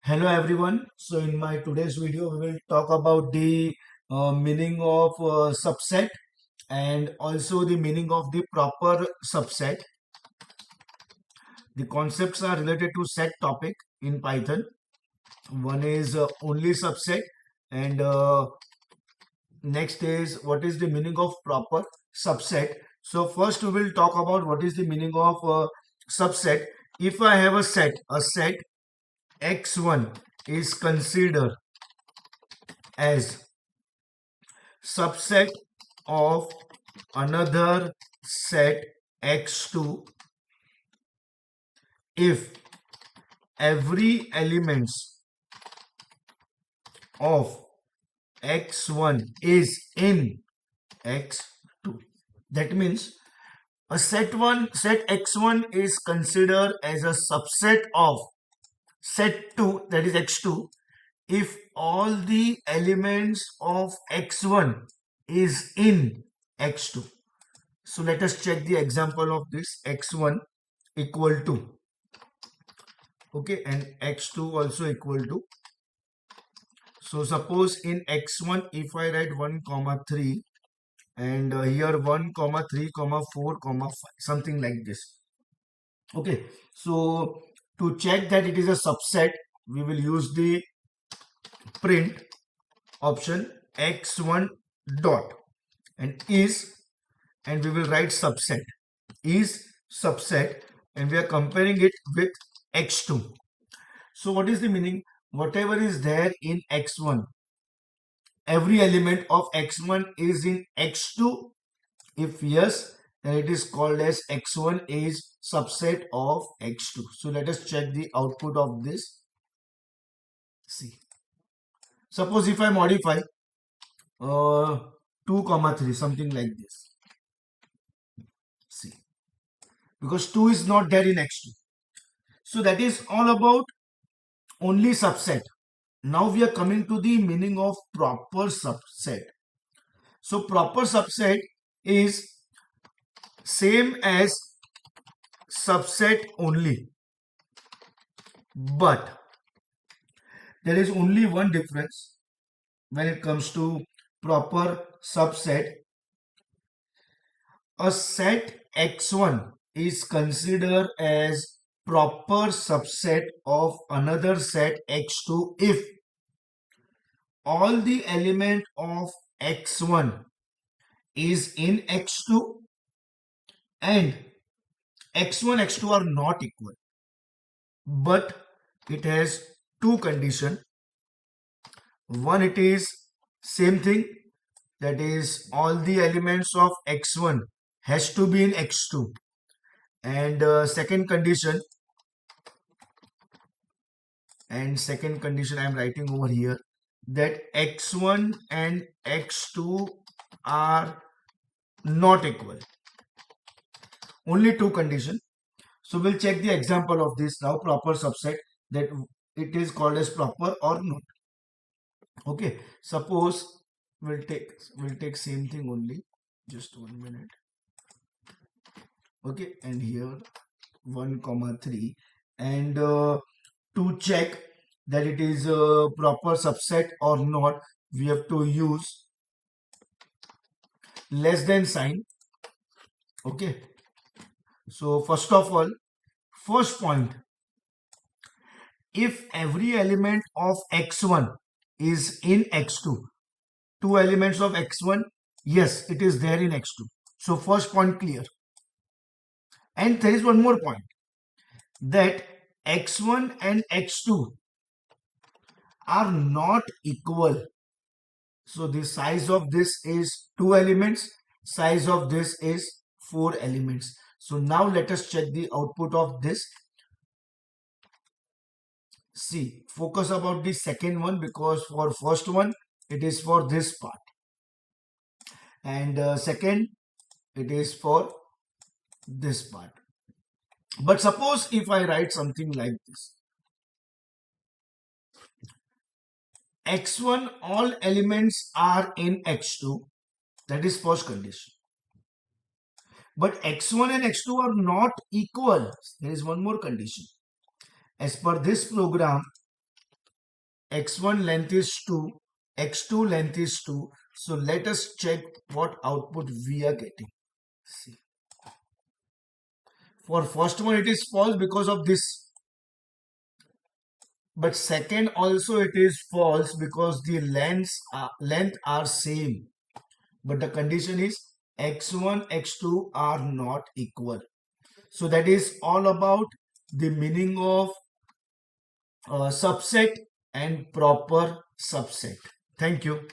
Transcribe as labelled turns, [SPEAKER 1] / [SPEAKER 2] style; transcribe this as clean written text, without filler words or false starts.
[SPEAKER 1] Hello everyone. So in my today's video, we will talk about the meaning of subset and also the meaning of the proper subset. The concepts are related to set topic in Python. One is only subset and next is what is the meaning of proper subset. So first we will talk about what is the meaning of subset. If I have a set x1 is considered as subset of another set x2 if every elements of x1 is in x2. That means a set x1 is considered as a subset of set 2, that is x2, if all the elements of x1 is in x2. So let us check the example of this x1 equal to, okay, and x2 also equal to. So suppose in x1 if I write 1 comma 3 and here 1 comma 3 comma 4 comma 5, something like this. Okay, so to check that it is a subset, we will use the print option x1 dot and is, and we will write subset is subset, and we are comparing it with x2. So what is the meaning? Whatever is there in x1, every element of x1 is in x2. If yes, then it is called as x1 is subset of x2. So let us check the output of this. See, suppose if I modify 2 comma 3, something like this. See, because 2 is not there in x2. So that is all about only subset. Now we are coming to the meaning of proper subset. So proper subset is same as subset only, but there is only one difference when it comes to proper subset. A set x1 is considered as proper subset of another set x2 if all the element of x1 is in x2 and x1 x2 are not equal, but it has two conditions. One, it is same thing, that is all the elements of x1 has to be in x2, and second condition I am writing over here, that x1 and x2 are not equal. Only two conditions. So we'll check the example of this now, proper subset, that it is called as proper or not. Okay, suppose we'll take same thing only, just 1 minute. Okay, and here 1 comma 3, and to check that it is a proper subset or not, we have to use less than sign. Okay, so first of all, first point, if every element of x1 is in x2, two elements of x1, yes, it is there in x2. So first point clear. And there is one more point, that x1 and x2 are not equal. So the size of this is 2 elements, size of this is 4 elements. So now let us check the output of this. See, focus about the second one, because for first one it is for this part, and second it is for this part. But suppose if I write something like this, x1 all elements are in x2, that is first condition. But x1 and x2 are not equal. There is one more condition. As per this program, x1 length is 2, x2 length is 2. So let us check what output we are getting. See. For first one it is false because of this. But second also it is false because the length are same. But the condition is x1, x2 are not equal. So that is all about the meaning of subset and proper subset. Thank you.